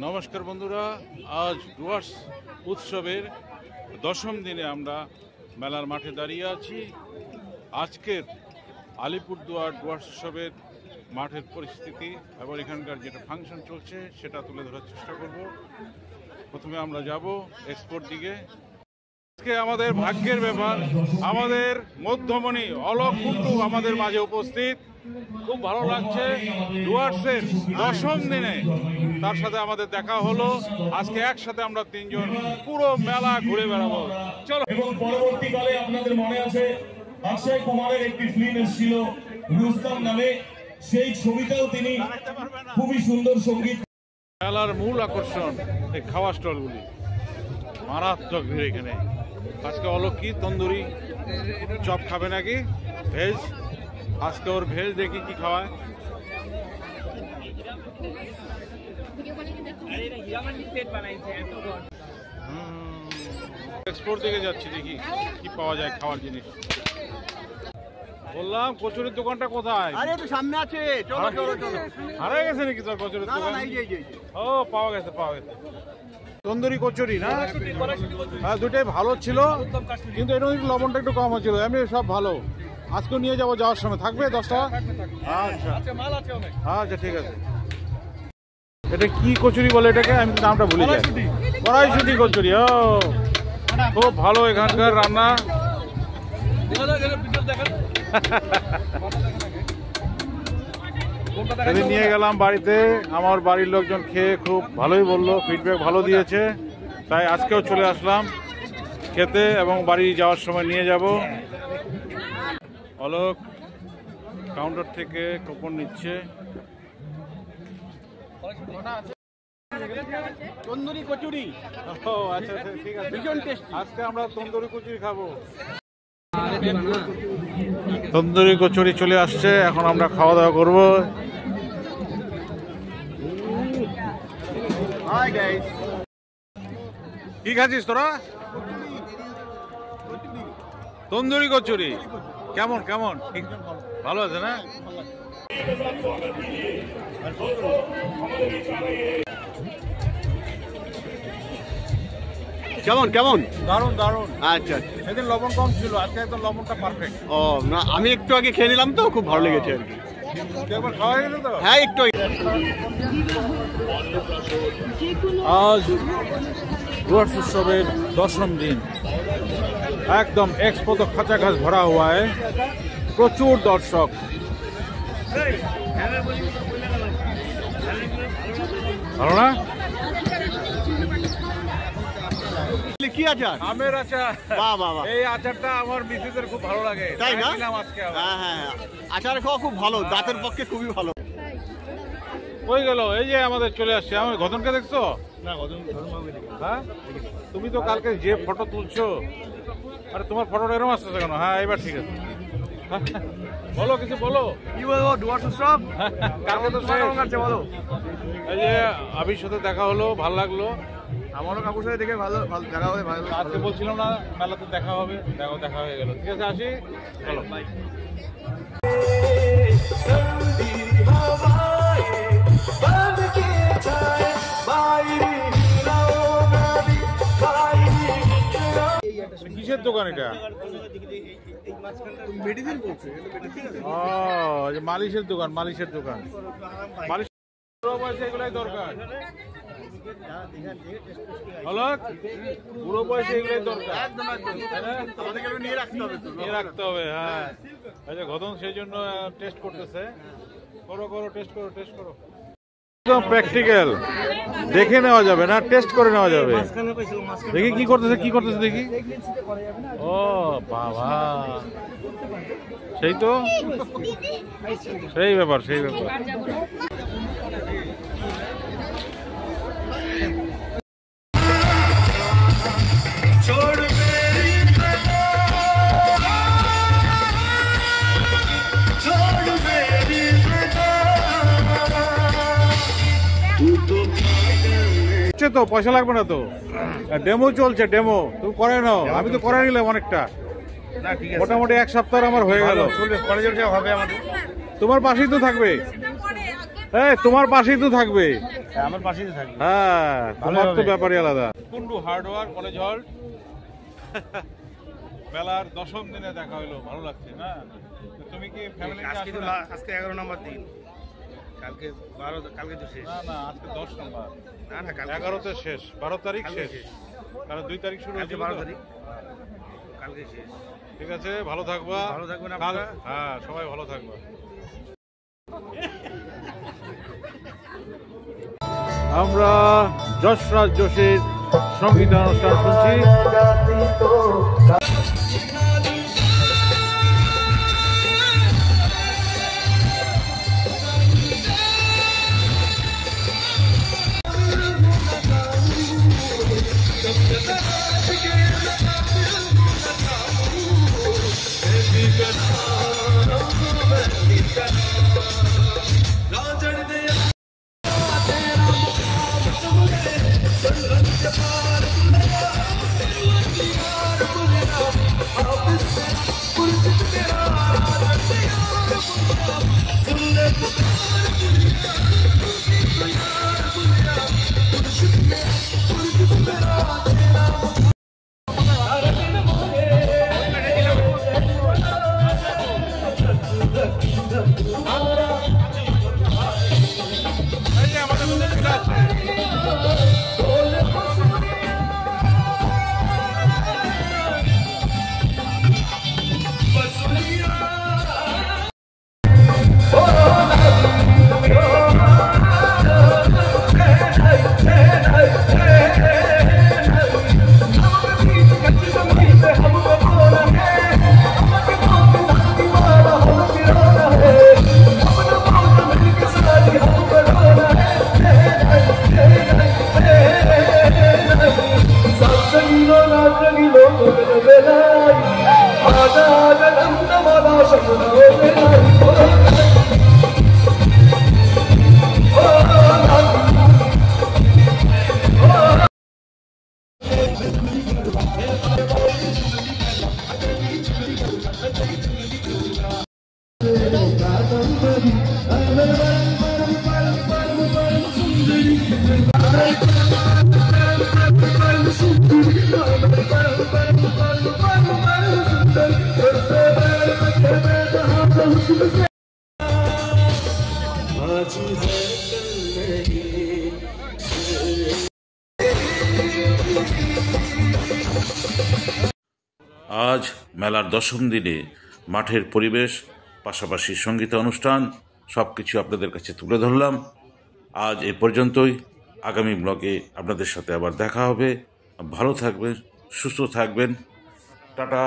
নমস্কার বন্ধুরা, আজ ডুয়ার্স উৎসবের দশম দিনে আমরা মেলার মাঠে দাঁড়িয়ে আছি। আজকের আলিপুরদুয়ার ডুয়ার্স উৎসবের মাঠের পরিস্থিতি এবং এখানকার যেটা ফাংশন চলছে সেটা তুলে ধরার চেষ্টা করব। প্রথমে আমরা যাব এক্সপোর দিকে। আজকে আমাদের ভাগ্যের ব্যাপার, আমাদের মধ্যমণি অলোক কুন্ডু আমাদের মাঝে উপস্থিত। খুব ভালো লাগছে ডুয়ার্সের দশম দিনে তার সাথে আমাদের দেখা হলো। আজকে একসাথে আমরা তিনজন পুরো মেলা ঘুরে বেড়াবো। চলো। এবং পরবর্তীকালে আপনাদের মনে আছে অক্ষয় কুমারের একটি ফিল্ম এসেছিল রুস্তম নামে, সেই ছবিটাও তিনি খুবই সুন্দর সঙ্গীত। মেলার মূল আকর্ষণ এই খাওয়া স্টলগুলি, মারাত্মক ভিড় এখানে। আজকে অলোক কি তন্দুরি চপ খাবে নাকি ভেজ? আজকে ওর ভেজ দেখি কি খাওয়ায়। এক্সপোর্ট দিকে যাচ্ছি, দেখি কি পাওয়া যায় খাওয়ার জিনিস। বললাম কচুরির দোকানটা কোথায়? আরে তো সামনে আছে, চলো চলো চলো। হারিয়ে গেছে নাকি তোর কচুরির দোকান? ও পাওয়া গেছে পাওয়া গেছে। তন্দুরি কচুরি না? হ্যাঁ, দুটাই ভালো ছিল, কিন্তু এটা লবণটা একটু কম হচ্ছিল। এমনি সব ভালো। আজকেও নিয়ে যাবো, যাওয়ার সময় থাকবে 10টা। আচ্ছা আচ্ছা ঠিক আছে। এটা কি কচুরি বলে এটাকে? আমি নামটা ভুলে যাই। কড়াইশুঁটি কচুরি। ও খুব ভালো এখানকার রান্না। সেদিন নিয়ে গেলাম বাড়িতে, আমার বাড়ির লোকজন খেয়ে খুব ভালোই বললো, ফিডব্যাক ভালো দিয়েছে। তাই আজকেও চলে আসলাম খেতে এবং বাড়ি যাওয়ার সময় নিয়ে যাব। অলোক কাউন্টার থেকে কুপন নিচ্ছে। তন্দুরি কচুরি। ও আচ্ছা ঠিক আছে, ভীষণ টেস্টি। আজকে আমরা তন্দুরি কচুরি খাবো। তন্দুরি কচুরি চলে আসছে, এখন আমরা খাওয়া দাওয়া করবো। কি খাচ্ছিস তোরা? তন্দুরি কচুরি কেমন কেমন? ঠিক ভালো আছে না? কেমন কেমন? দারুন দারুন। আচ্ছা সেদিন লবণ কম ছিল, আজকে একদম লবণটা পারফেক্ট। ও না, আমি একটু আগে খেয়ে নিলাম তো, খুব ভালো লেগেছে আর কি। একবার খাওয়া গেছে তো? হ্যাঁ একটু। আজ ডুয়ার্স উৎসবের দশম দিন, একদম एक्सपो तो खचाखच भरा हुआ है, प्रचुर दर्शक। ভালো না? কি আচার? আমের আচার। বাহ বাহ বাহ। এই আচারটা আমার মিসেসের খুব ভালো লাগে, তাই না? হ্যাঁ হ্যাঁ, আচার খাওয়া খুব ভালো, দাঁতের পক্ষে খুবই ভালো। কই গেল? এই যে আমাদের চলে আসছে। আমি ঘটনকে দেখছো? না, হ্যাঁ, তুমি তো কালকে যে ফটো তুলছো, আরে তোমার ফটোটা এরকম আসতেছে কেন? হ্যাঁ এবার ঠিক আছে। বলো কিছু বলো। কি বলবো? ডুয়ার্স উৎসব কালকে তো বলো। এই যে আবির সাথে দেখা হলো, ভালো লাগলো। আমারও কাকুর সাথে দেখে ভালো দেখা হবে। ভালো, আজকে বলছিলাম না মেলাতে দেখা হবে, দেখা হয়ে গেল। ঠিক আছে, আসি। চলো। কিসের দোকান এটা? মেডিসিন বলছে। ও মালিশের দোকান, মালিশের দোকান। মালিশ এগুলাই দরকার। পুরো বয়সে এগুলাই দরকার, নিয়ে রাখতে হবে। হ্যাঁ, আচ্ছা ঘটন সেই জন্য টেস্ট করতেছে। করো করো, টেস্ট করো, টেস্ট করো। একদম প্র্যাকটিক্যাল, দেখে নেওয়া যাবে না, টেস্ট করে নেওয়া যাবে। দেখি কি করতেছে, কি করতেছে দেখি। ও বাবা, সেই তো, সেই ব্যাপার, সেই ব্যাপার। হচ্ছে তো, পয়সা লাগবে না তো, ডেমো চলছে, ডেমো তুমি করে নাও। আমি তো করে নিলাম অনেকটা, না ঠিক আছে, মোটামুটি এক সপ্তাহ আমার হয়ে গেল। চলবে, কলেজের যা হবে আমাদের। তোমার পাশেই তো থাকবে, হ্যাঁ তোমার পাশেই তো থাকবে, আমার পাশেই তো থাকবে। হ্যাঁ তোমার তো হবে। ব্যাপারই আলাদা। কুন্ডু হার্ডওয়্যার কলেজ হল মেলার 10ম দিনে দেখা হলো, ভালো লাগছে না? তো তুমি কি ফ্যামিলি নিয়ে আজকে আসবে তো না? আজকে 11 নম্বর দিন, কালকে 12, কালকে তো শেষ। না না, আজকে 10 নম্বর, না না, কালকে 11তে শেষ, 12 তারিখ কালকে শেষ, শেষ। কারণ 2 তারিখ শুরু কালকে হয়েছিল 12 তো। তারিখ, কালকে শেষ। ঠিক আছে, ভালো থাকবা। ভালো থাকবেন কাল- আপনারা। হ্যাঁ সবাই ভালো থাকবা। আমরা যশরাজ যোশীর সঙ্গীতানুষ্ঠান শুনছি। আজ মেলার 10ম দিনে মাঠের পরিবেশ, পাশাপাশি সঙ্গীতানুষ্ঠান সব কিছু আপনাদের কাছে তুলে ধরলাম। আজ এ পর্যন্তই। আগামী ব্লগে আপনাদের সাথে আবার দেখা হবে। ভালো থাকবেন, সুস্থ থাকবেন। টাটা।